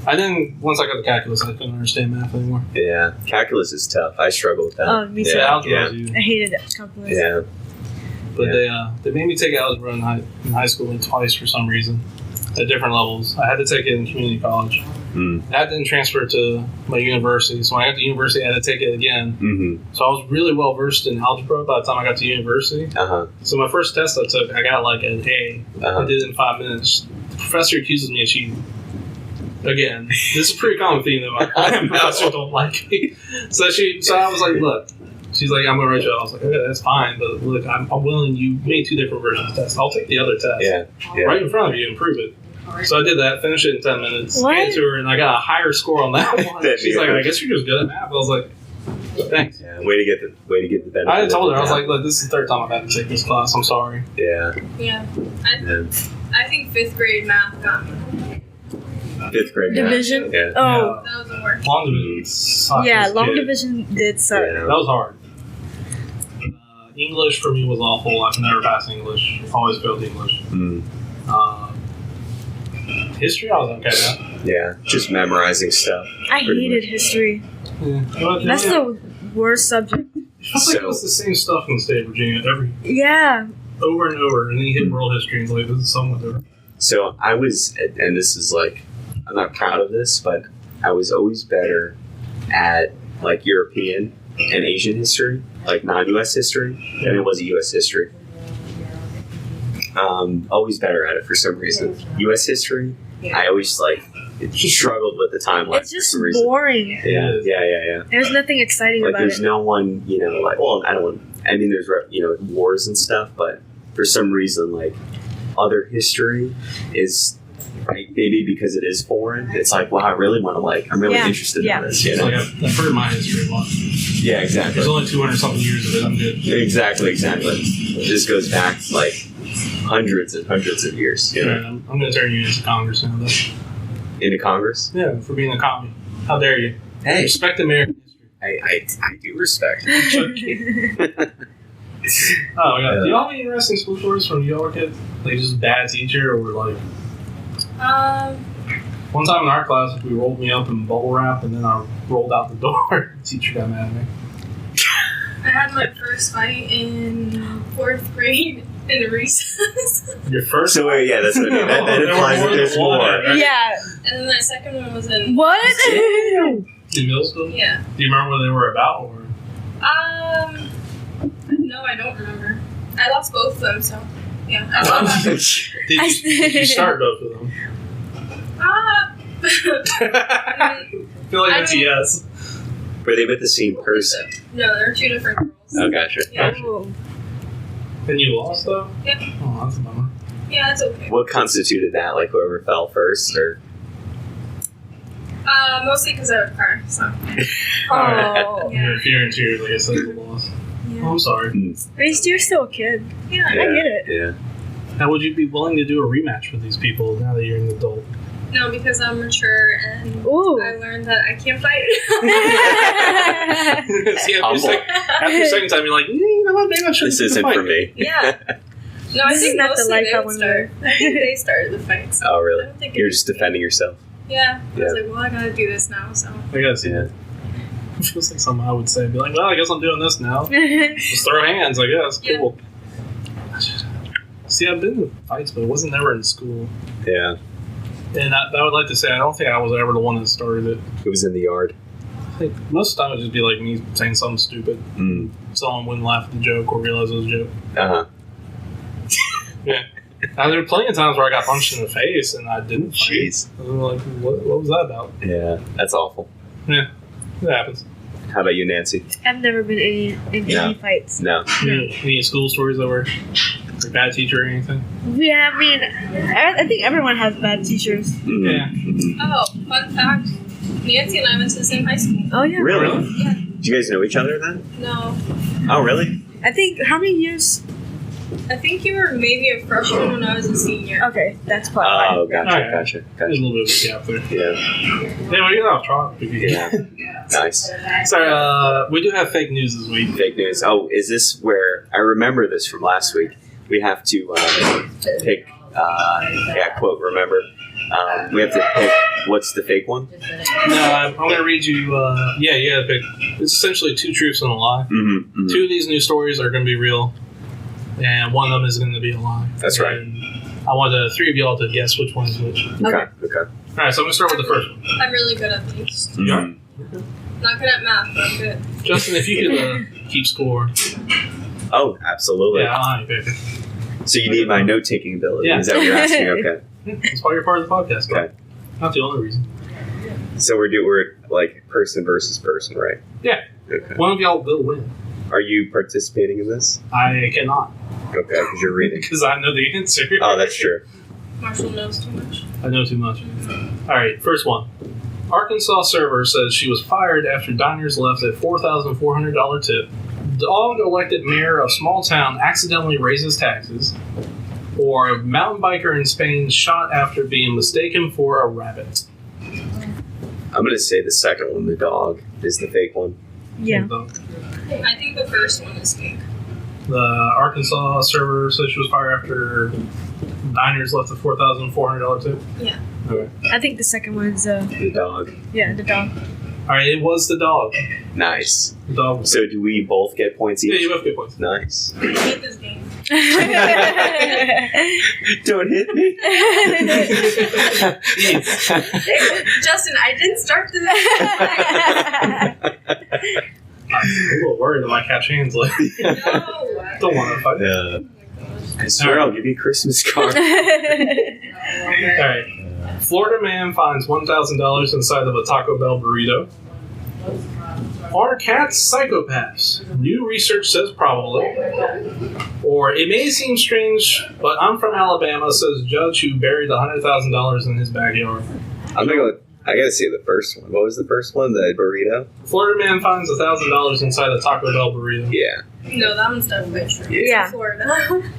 And then once I got the calculus, I couldn't understand math anymore. Yeah, calculus is tough. I struggle with that. Oh, me too. Algebra. I hated calculus. Yeah. But they made me take algebra in high school like twice for some reason, at different levels. I had to take it in community college. That didn't transfer to my university. So when I got to university, I had to take it again. Mm-hmm. So I was really well versed in algebra by the time I got to university. So my first test I took, I got like an A. I did it in 5 minutes. The professor accuses me of cheating. Again, this is a pretty common theme that my professors don't like me. So I was like, look. She's like, I'm going to write you out. I was like, okay, that's fine. But look, I'm willing. You made 2 different versions of the test. I'll take the other test. Right in front of you and prove it. So I did that, finished it in 10 minutes, handed to her, and I got a higher score on that one. She's like, I guess you're just good at math. I was like, thanks. Yeah, way to get the benefit. I told her, I was like, look, this is the 3rd time I've had to take this class. I'm sorry. Yeah. I think 5th grade math got me. 5th grade division. Yeah. Oh, that was the worst. Long division sucked. Yeah, long division did suck. Yeah. That was hard. English for me was awful. I could never pass English. Always failed English. History, I was okay at. Yeah, just memorizing stuff. I hated history. Yeah. That's the worst subject. It felt like it was the same stuff in the state of Virginia over and over, and then you hit world history and it's like, this is somewhat different. So I was, and this is like, I'm not proud of this, but I was always better at like European and Asian history, like non-U.S. history, than it was U.S. history. Always better at it for some reason. U.S. history, I always like struggled with the timeline. It's just for some reason. boring. Yeah. There's nothing exciting Like about there's it. no one, like, well, I mean, there's wars and stuff, but for some reason, like other history is. Maybe because it is foreign, it's like, wow, I really want to I'm really interested in this. You know? Like I've heard my history a lot. Yeah, exactly. There's only 200 something years of it. I'm good. Exactly. This goes back like hundreds and hundreds of years. You know? Yeah, I'm going to turn you into Congress now, though. Into Congress? Yeah, for being a commie. How dare you? Hey, respect American history. I do respect. Oh, yeah. Do y'all have any interesting school stories from y'all were kids? Like just bad teacher or like. One time in our class, we rolled me up in bubble wrap, and then I rolled out the door. The teacher got mad at me. I had my first fight in 4th grade in a recess. Your first? So yeah, that's what I mean. That implies that there's more. Right? Yeah. And then my second one was in What? In middle school? Yeah. Do you remember what they were about? Or? No, I don't remember. I lost both of them, so yeah. I love that. Did you start both of them? I feel like it's a yes. Were they with the same person? No, they're 2 different girls. Oh, gotcha. Yeah. Oh. And you lost though? Yeah. Oh, that's a bummer. Yeah, it's okay. What constituted that? Like whoever fell first, or? Mostly because I would cry, so. Oh. Yeah. If you're in tears, I guess that's a loss. Yeah. Oh, I'm sorry. At least you're still a kid. Yeah. I get it. Yeah. Now, would you be willing to do a rematch with these people now that you're an adult? No, because I'm mature and Ooh. I learned that I can't fight. See, after the second time, you're like, you know what, maybe I shouldn't This isn't fight. for me. Yeah. No, I This think is not the mostly life they I would wanna start. I think they started the fight. So Oh, I really? don't think You're it- just defending yourself. Yeah. I was Yeah. like, well, I gotta do this now, so. I gotta see. Yeah. It feels like something I would say. Be like, well, I guess I'm doing this now. Just throw hands, I guess. Yeah. Cool. See, I've been in fights, but it wasn't ever in school. Yeah. And I would like to say, I don't think I was ever the one that started it. It was in the yard. I think most of the time it would just be like me saying something stupid. Mm. Someone wouldn't laugh at the joke or realize it was a joke. Uh huh. Yeah. Now, there were plenty of times where I got punched in the face and I didn't fight. Jeez. I'm like, what was that about? Yeah, that's awful. Yeah, it happens. How about you, Nancy? I've never been in any fights. No. Any school stories that were a bad teacher or anything? Yeah, I mean, I think everyone has bad teachers. Mhm. Yeah. Mhm. Oh, fun fact. Nancy and I went to the same high school. Oh yeah. Really? Yeah. Do you guys know each other then? No. Oh, really? I think how many years? I think you were maybe a freshman when I was a senior. Okay, that's probably why. Oh, gotcha, Alright. gotcha, There's a gotcha. little bit of a gap there. Yeah, Yeah, well, you're off topic. yeah. Nice. Sorry, we do have fake news this week. Fake news. Oh, is this where I remember this from last week? We have to pick. Quote. Remember, we have to pick. What's the fake one? No, I'm going to read you. You got to pick. It's essentially two truths and a lie. Mm-hmm. Two of these news stories are going to be real, and one of them is going to be a lie. That's right. And I want the three of y'all to guess which one is which. Okay. Okay. All right, so I'm going to start with the first one. I'm really good at these. Mhm. Not good at math, but I'm good. Justin, if you could keep score. Oh, absolutely. Yeah, I'll pick it. So you need my note-taking ability. Yeah. Is that what you're asking? Okay. That's why you're part of the podcast. Okay. Not the only reason. So we're like person versus person, right? Yeah. Okay. One of y'all will win. Are you participating in this? I cannot, Okay, because you're reading. because I know the answer. Oh, that's true. Marshall knows too much. I know too much. All right, first one. Arkansas server says she was fired after diners left a $4,400 tip. Dog elected mayor of small town accidentally raises taxes. Or mountain biker in Spain shot after being mistaken for a rabbit. I'm going to say the second one, the dog, is the fake one. Yeah. I think the first one is fake. The Arkansas server says she was fired after diners left a $4,400 tip. Yeah. Okay. I think the second one's The dog. the dog. All right, it was the dog. Nice. The dog. So do we both get points Yeah, each? you both get points. Nice. I hate this game. Don't hit me. Justin, I didn't start this. I'm a little worried that I might catch hands. Like, No. don't want to fight. I swear I'll give you a Christmas card. All right. Florida man finds $1,000 inside of a Taco Bell burrito. Are cats psychopaths? New research says probably. Or it may seem strange, but I'm from Alabama, says judge who buried $100,000 in his backyard. I'm gonna go. I gotta say the first one. What was the first one? The burrito. Florida man finds $1,000 inside a Taco Bell burrito. Yeah. No, that one's definitely true. Yeah. It's Florida.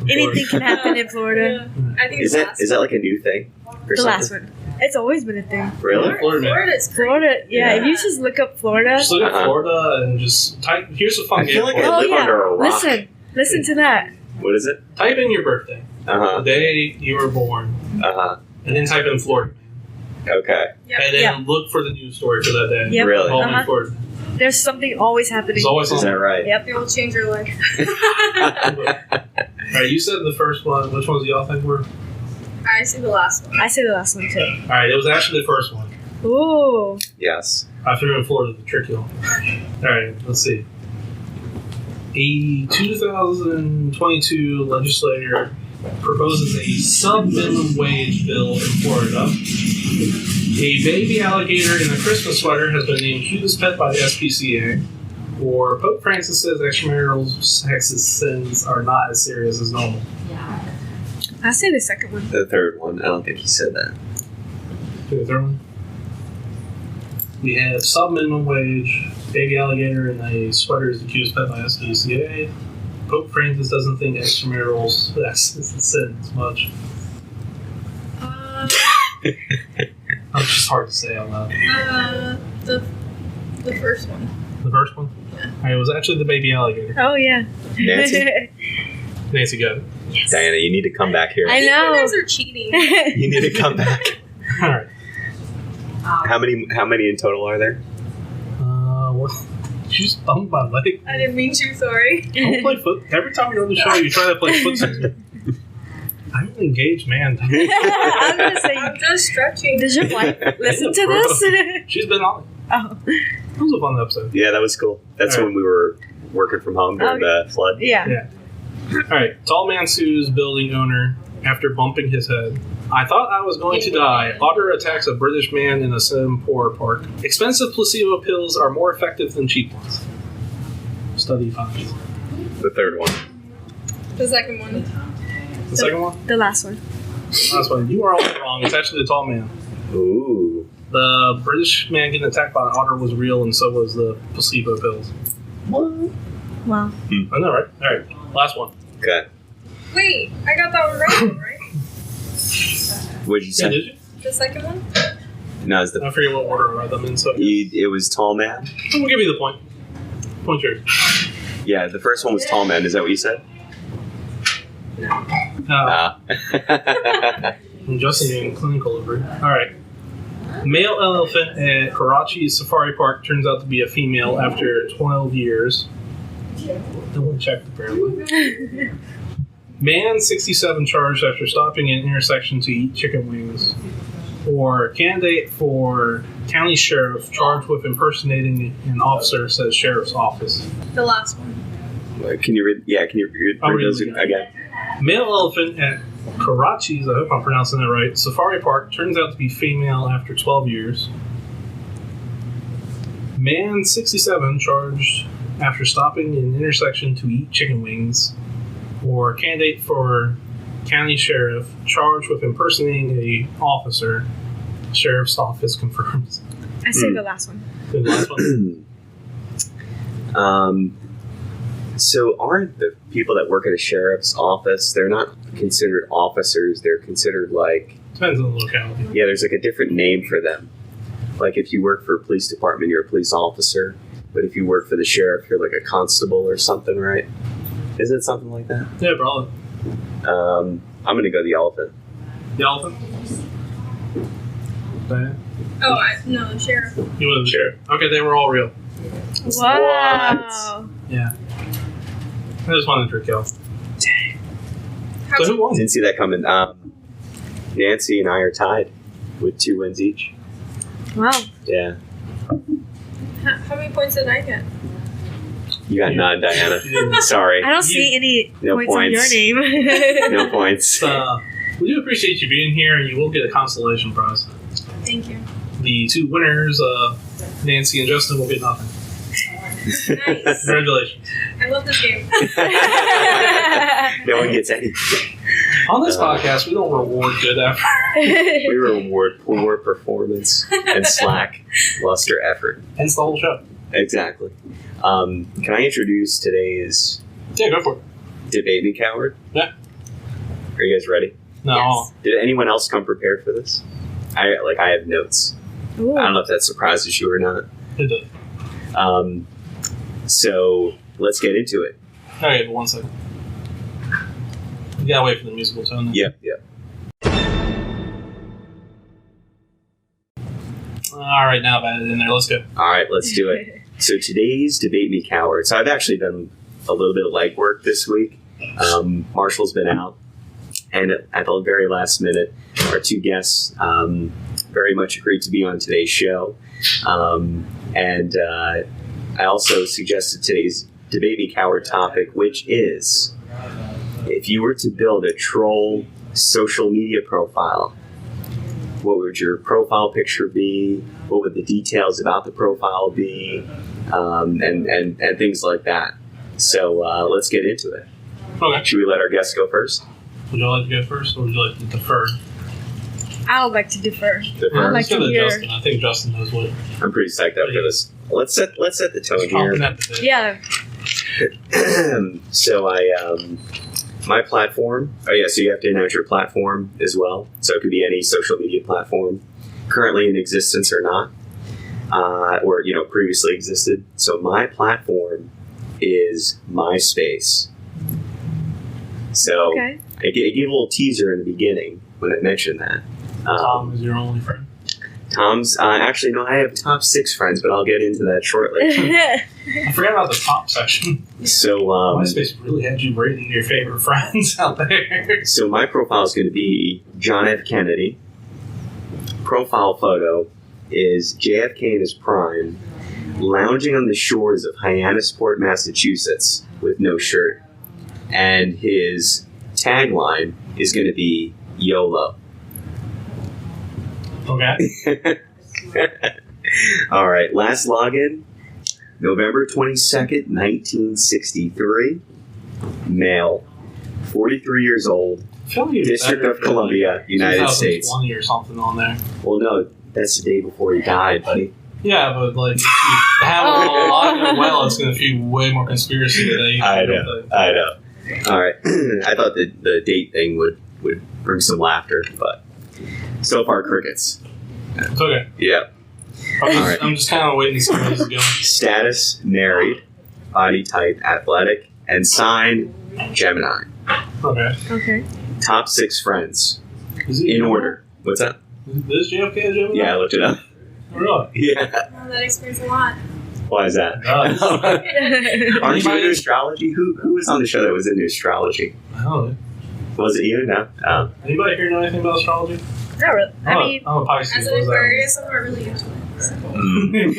Anything can happen in Florida. I think Is the that last is that like a new thing? Or The last something? one. It's always been a thing. Really? Florida man. Florida's crazy. Florida, yeah. Yeah. If you just look up Florida. Just look at Uh-huh. Florida and just type. Here's a fun I game. feel like for you. I live under a rock. Listen to that. What is it? Type in your birthday, Uh the day you were born, huh. Uh huh. and then type in Florida. Okay. Yep. And then Yeah. look for the news story for that day. Yep. Really? All in Uh-huh. Florida. There's something always happening. There's always Is something. that right? Yep. It will change your life. Alright, you said the first one. Which ones do y'all think were? I see the last one. I say the last one too. Alright, it was actually the first one. Ooh. Yes. I threw in Florida to trick y'all. Alright, let's see. A 2022 legislator proposes a sub-minimum wage bill in Florida. A baby alligator in a Christmas sweater has been named cutest pet by the SPCA. Or Pope Francis says extramarital sexist sins are not as serious as normal. I say the second one. The third one. I don't think he said that. Do the third one. We have sub-minimum wage, baby alligator in a sweater is the cutest pet by SPCA. Pope Francis doesn't think extramarital sex is a sin as much. It's just hard to say out loud. The first one. The first one? Yeah. Alright, it was actually the baby alligator. Oh yeah. Nancy? Nancy got it. Diana, you need to come back here. I think know. you guys are cheating. You need to come back. Alright. How many in total are there? What? You just bumped my leg. I didn't mean to, sorry. Don't play foot. Every time you're on the show, you try to play footsie. I'm an engaged man. I'm gonna say, I'm just stretching. does your wife listen to this? She's been on it. Oh. It was a fun episode. Yeah, that was cool. That's All right. when we were working from home during the flood. Yeah. Yeah. Alright, tall man sues building owner after bumping his head. I thought I was going to die. Otter attacks a British man in a Singapore park. Expensive placebo pills are more effective than cheap ones. Study finds. The third one. The second one. The second one? The last one. Last one. You are all wrong. It's actually the tall man. Ooh. The British man getting attacked by an otter was real, and so was the placebo pills. What? Wow. I know, right? All right. Last one. Okay. Wait, I got that one right, right? What'd you Yeah, say? did you? The second one? No, it's I forget what order I read them in, so it was Tall Man. we'll give you the point. Point yours. Yeah, the first one was Tall Man. Is that what you said? Ah. And Justin getting clinical over here. All right. Male elephant at Karachi Safari Park turns out to be a female after 12 years. Double checked, apparently. Man 67 charged after stopping at an intersection to eat chicken wings. Or candidate for county sheriff charged with impersonating an officer, says sheriff's office. The last one. Can you read? Yeah, can you read those again? Male elephant at Karachi's, I hope I'm pronouncing that right, Safari Park turns out to be female after 12 years. Man 67 charged after stopping in an intersection to eat chicken wings. Or candidate for county sheriff charged with impersonating a officer. Sheriff's office confirms. I say the last one. The last one. So aren't the people that work at a sheriff's office, they're not considered officers, they're considered like... Depends on the locality. Yeah, there's like a different name for them. Like if you work for a police department, you're a police officer. But if you work for the sheriff, you're like a constable or something, right? Isn't it something like that? Yeah, probably. I'm going to go the elephant. The elephant? Diane? Oh, no, the sheriff. You were the sheriff. Okay, they were all real. Wow. Yeah. I just wanted to trick y'all. So who won? Didn't see that coming. Nancy and I are tied with 2 wins each. Wow. Yeah. How many points did I get? You got none, Diana. Sorry. I don't see any No points on your points. name. No points. We do appreciate you being here, and you will get a consolation prize. Thank you. The 2 winners, Nancy and Justin, will get nothing. Nice. Congratulations. I love this game. No one gets anything. On this podcast, we don't reward good effort. We reward poor performance and slack luster effort. Hence the whole show. Exactly. Can I introduce today's Yeah, go for it. Debate Me Coward? Yeah. Are you guys ready? No. Yes. Did anyone else come prepared for this? I have notes. Ooh. I don't know if that surprises you or not. It did. So let's get into it. Okay, but 1 second. You gotta wait for the musical tone. Yep. All right, now I've added it in there. Let's go. All right, let's do it. So today's Debate Me Coward. So I've actually done a little bit of legwork this week. Marshal's been out. And at the very last minute, our 2 guests very much agreed to be on today's show. I also suggested today's Debate Me Coward topic, which is if you were to build a troll social media profile, what would your profile picture be? What would the details about the profile be? And things like that. So let's get into it. Okay. Should we let our guests go first? Would you like to go first, or would you like to defer? I would like to defer. Defer? I'd like Let's go to to hear. Justin. I think Justin knows what. I'm pretty psyched up for this. Let's set the tone Chomping here. at the bit. Yeah. So my platform. Oh yeah, so you have to announce your platform as well. So it could be any social media platform currently in existence or not, or previously existed. So my platform is MySpace. So Okay. I gave a little teaser in the beginning when I mentioned that. Tom is your only friend. Tom's actually no, I have top 6 friends, but I'll get into that shortly. I forgot about the top section. So MySpace really had you rating your favorite friends out there. So my profile is going to be John F. Kennedy. Profile photo is JFK in his prime, lounging on the shores of Hyannisport, Massachusetts, with no shirt. And his tagline is going to be YOLO. Okay. All right, last login, November 22nd, 1963. Male, 43 years old, I feel like it'd be District better of if it was, Columbia, United States. 2020 or something on there. Well, no, that's the day before he died, buddy. Yeah, but like if you have a lot well, it's going to feel way more conspiracy today. I know. All right, I thought the date thing would bring some laughter, but so far crickets. It's okay. Yeah. I'm just kind of waiting to see where this is going. Status, married, body type, athletic, and sign, Gemini. Okay. Okay. Top 6 friends, Is he in order. What's that? Is JFK a Gemini? Yeah, I looked it up. Really? Yeah. Oh, that explains a lot. Why is that? Aren't you into astrology? Who was on the show that was into astrology? I don't know. Was it you? No. Oh. Anybody here know anything about astrology? Not really. I mean, I'm a Pisces. As an What does that Aquarius, I'm not really into it. So. mean?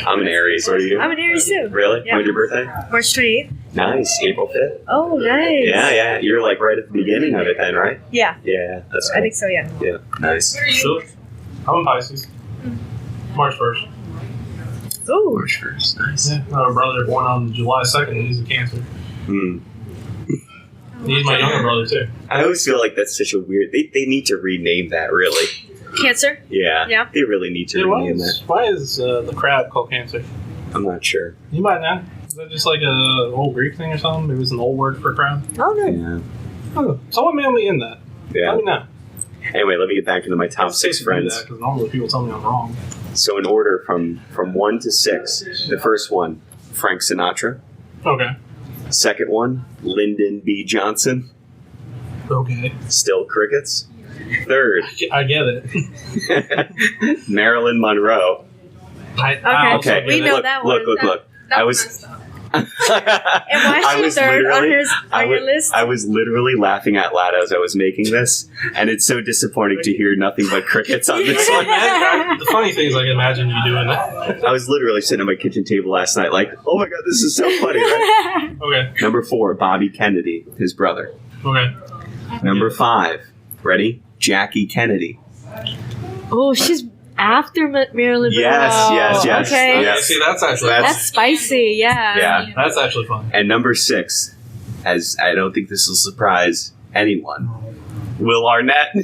I'm an Aries. What are you? I'm an Aries too. Really? Yeah. When's your birthday? March 28th. Nice. April 5th. Oh, nice. Yeah. You're like right at the beginning of it then, right? Yeah, Yeah, that's cool. I think so. Yeah. Yeah, nice. What are you? So, I'm a Pisces. March 1st. Oh. March 1st. Nice. Yeah, I have a brother born on July 2nd, and he's a Cancer. Hmm. He's my younger brother, too. I always feel like that's such a weird... They need to rename that, really. Cancer. Yeah. Yeah. They really need to Yeah, rename that. why is the crab called Cancer? I'm not sure. You might know. Is that just like a old Greek thing or something? Maybe it's an old word for crab? Oh no. Yeah. Oh, someone mail me in that. Yeah. Let me know. Anyway, let me get back into my top 6 friends. Because normally people tell me I'm wrong. So in order from 1 to 6, the first one, Frank Sinatra. Okay. Second one, Lyndon B. Johnson. Okay. Still crickets. Third, I get it. Marilyn Monroe. I also Okay. get We it. know look, that look, one. look. That's I was- messed up. And why is she third on your list? I was literally laughing out loud as I was making this, and it's so disappointing to hear nothing but crickets on this one. The funny thing is, I can imagine you doing that. I was literally sitting at my kitchen table last night like, oh my god, this is so funny, right? Okay. Number 4, Bobby Kennedy, his brother. Okay. Number 5, ready? Jackie Kennedy. Oh, she's after Marilyn Monroe. Yes. Okay. Yes. See, that's actually That's spicy. Yeah. Yeah. That's actually fun. And number 6, as I don't think this will surprise anyone, Will Arnett.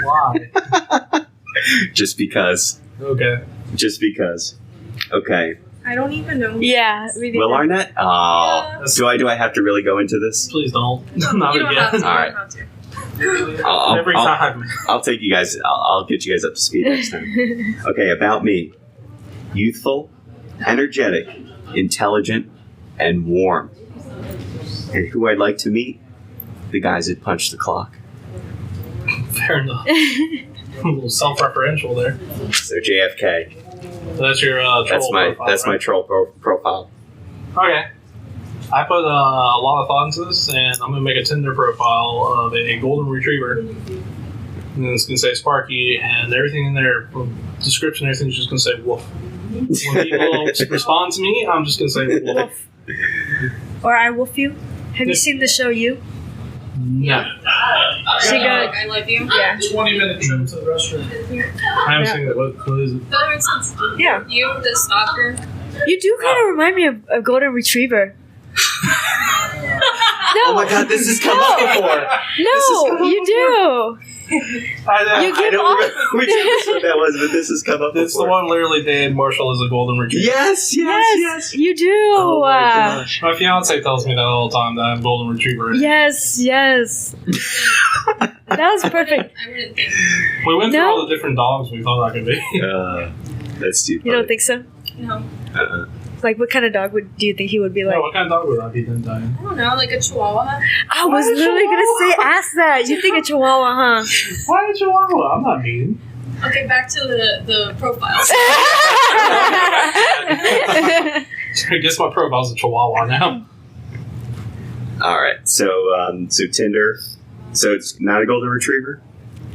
Why? Just because. Okay. Just because. Okay. I don't even know. Yeah. We did Will that. Arnett? Oh. Do I have to really go into this? Please don't. Not You don't have to. again. All right. You don't have to. Every time. I'll take you guys. I'll get you guys up to speed next time. Okay, about me. Youthful, energetic, intelligent, and warm. And who I'd like to meet? The guys that punch the clock. Fair enough. A little self-referential there. So JFK. So that's your troll profile, That's my right? troll profile. Okay. I put a lot of thought into this, and I'm going to make a Tinder profile of a golden retriever. And it's going to say Sparky, and everything in there, description, everything's just going to say woof. When people respond to me, I'm just going to say woof. Or I Wolf You. Have you seen the show You? No. She goes. Like, I love you. Yeah. 20-minute trip to the restaurant. I haven't seen that. What is it? That makes sense. Yeah. You, the stalker. You do kind of remind me of a golden retriever. No. Oh my god, this has come up before. No, you do. You I give don't off. remember which episode that was, but this has come up It's the before. one literally named Marshal is a golden retriever. Yes. Yes, you do. Oh my gosh. My fiance tells me that all the time that I'm a golden retriever. Yes. That was perfect. I wouldn't think. We went through No. all the different dogs we thought that could be. That's too funny. You don't think so? No. Like, what kind of dog do you think he would be like? No, what kind of dog would I be then, Diane? I don't know, like a chihuahua. I was literally gonna say, ask that. You think a chihuahua, huh? Why a chihuahua? I'm not mean. Okay, back to the profiles. I guess my profile's a chihuahua now. All right. So Tinder. So it's not a golden retriever.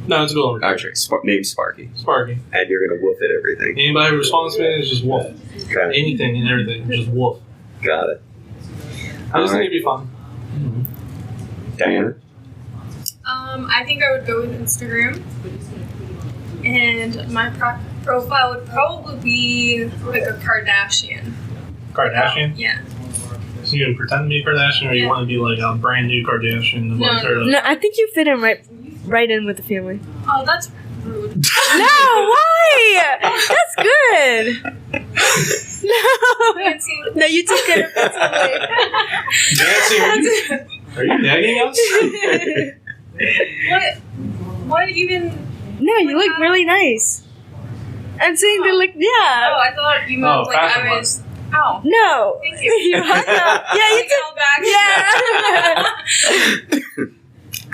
No, it's a golden All retriever. right. Name's Sparky, Sparky. and you're gonna woof at everything. Anybody who responds to me is just wolf. Okay. Anything and everything, just wolf. Got it. I just All think it'd be fun. Diana? I think I would go with Instagram. And my profile would probably be like a Kardashian. Kardashian? Yeah. So you gonna pretend to be a Kardashian, or you want to be like a brand new Kardashian? No, I think you fit in right in with the family. Oh, that's rude. No, why? That's good. No, you took it offensively. Nancy, are you nagging us? What even? No, you look really nice. I'm saying they look, Oh, yeah. I thought you meant like I fashion was. Oh, No. thank you. You hung up. Yeah, you Take took. all back. Yeah.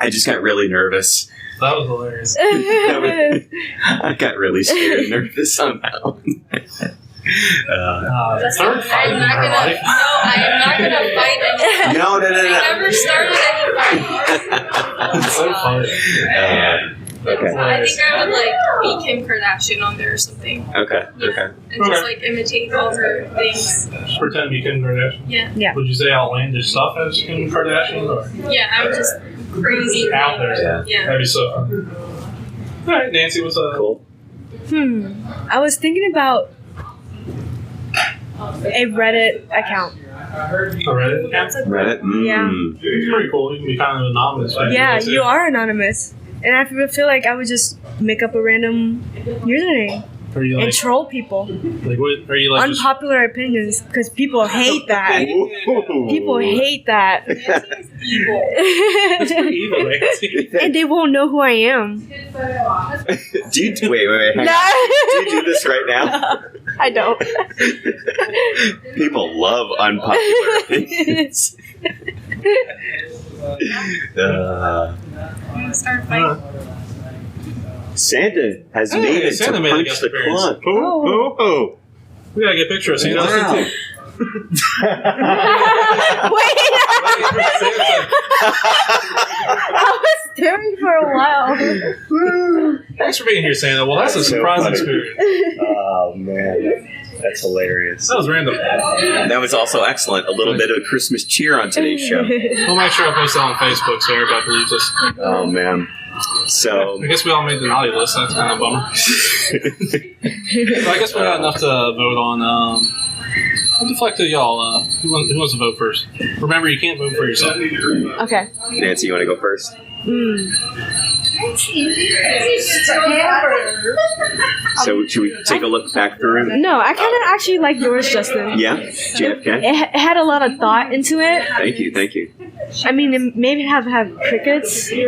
I just got really nervous. That was hilarious. I got really scared and nervous on that one. Third fight in her life. I am not gonna fight anyone. No. I never started any fight. It's so funny. Okay. I think I would be Kim Kardashian on there or something. Okay. And just imitate all her things. Pretend to be Kim Kardashian. Yeah. Would you say outlandish stuff as Kim Kardashian? Or Yeah, I'm just crazy. out there? Yeah. That'd be so fun. All right, Nancy, what's up? Cool. I was thinking about a Reddit account. A Reddit account? Reddit? Yeah. It's pretty cool. You can be kind of anonymous. Right? Yeah, you are anonymous. And I feel like I would just make up a random username Are you and like, troll people. like what? Are you like just Unpopular opinions, because people hate that. People hate that. Nancy's evil. It's pretty evil, Nancy. And they won't know who I am. Do you wait? Hang No. on. Do you do this right now? I don't. People love unpopular opinions. Start fighting. Santa has Hey, made it Santa to made a punch guest the appearance. clock. Oh. We gotta get a picture of Santa. Wow. Wait. I was staring for a while. Thanks for being here, Santa. Well, that's a So surprising funny. experience. Oh man, that's hilarious. That was random. That was also excellent. A little bit of Christmas cheer on today's show. We'll make sure I post it on Facebook so everybody believes us. Oh man. So I guess we all made the naughty list. That's kind of a bummer. But I guess we got enough to vote on. I'll deflect to y'all. Who wants to vote first? Remember, you can't vote for yourself. Okay. Nancy, you want to go first? So should we take a look back through? No, I kind of actually like yours, Justin. Yeah, JFK. It had a lot of thought into it. Thank you. I mean, it maybe have crickets, but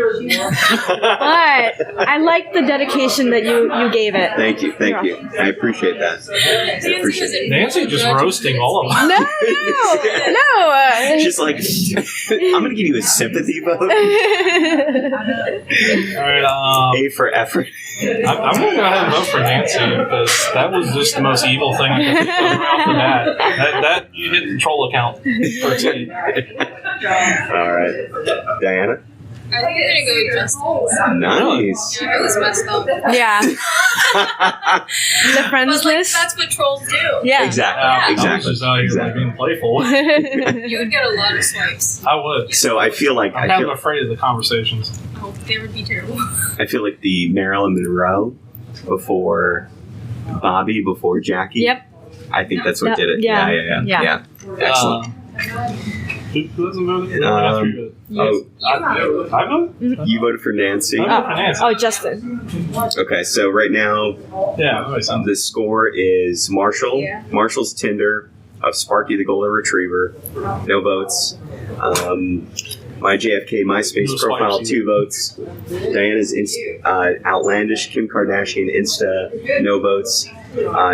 I like the dedication that you gave it. Thank you. I appreciate that. I appreciate it. Nancy just roasting all of us. No. She's like, I'm going to give you a sympathy vote. All right. A for effort. I'm going to go ahead and vote for Nancy because that was just the most evil thing I could think of right off the bat. That you hit the troll account for a second. All right. Diana? I think I'm gonna go with Justin. Nice. Yeah, it was messed up. Yeah. The friends But like, list. that's what trolls do. Yeah. Exactly. I was Exactly. just out here like, being playful. You would get a lot of swipes. I would. So I feel like I'm kind of afraid of the conversations. Oh, they would be terrible. I feel like the Marilyn Monroe before Bobby before Jackie. Yep. I think that's what Yep. did it. Yeah. Yeah. Excellent. Who hasn't voted? I voted? You voted for Nancy. I voted for Nancy. Oh, Justin. Okay, so right now Yeah, that makes sense. the score is Marshall. Yeah. Marshall's Tinder of Sparky the Golden Retriever. No votes. My JFK MySpace No profile, swipes. 2 votes. Diana's Outlandish Kim Kardashian Insta, no votes.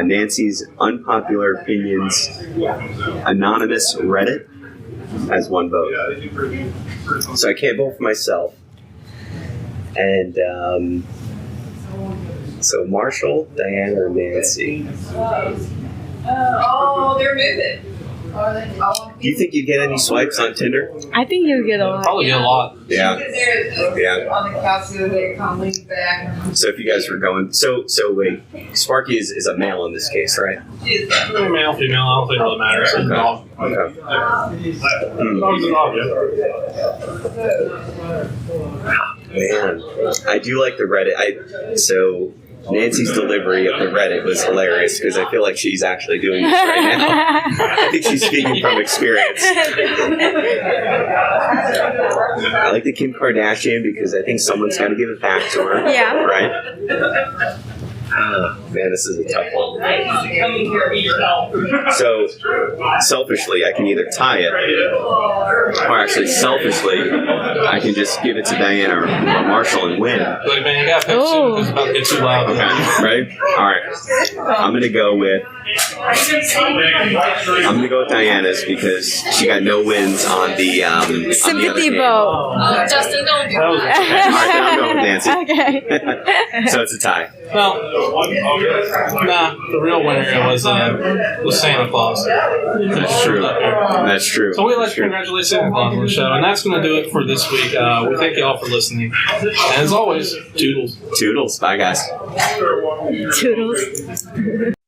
Nancy's Unpopular Opinions Anonymous Reddit has 1 vote. So I can't vote for myself. And so Marshall, Diana, or Nancy. Oh, they're moving. Do you think you'd get any swipes on Tinder? I think you'll get a lot. Probably get a lot. Yeah. Yeah. On the couch the other day, come lean back. So if you guys were going, so wait, Sparky is a male in this case, right? Male, female, I don't think it really matters. It's a dog. Okay. Dog's a dog, yeah. Man, I do like the Reddit. So Nancy's delivery of the Reddit was hilarious because I feel like she's actually doing this right now. I think she's speaking from experience. I like the Kim Kardashian because I think someone's got to give it back to her. Yeah. Right? Man, this is a tough one. So, selfishly, I can either tie it, or actually, selfishly, I can just give it to Diana or Marshall and win. Like, man, you gotta pick soon because it's about to get too loud. Okay, right? All right. I'm gonna go with Diana's because she got no wins on the Sympathy on the vote. Justin, don't do That was that. Okay, all right, then I'm going with Nancy. Okay. So it's a tie. Well, nah, the real winner was Santa Claus. That's true. That's true. So we'd like That's to true. congratulate Santa Claus on the show, and that's going to do it for this week. We thank you all for listening. And as always, toodles. Toodles. Bye, guys. Toodles.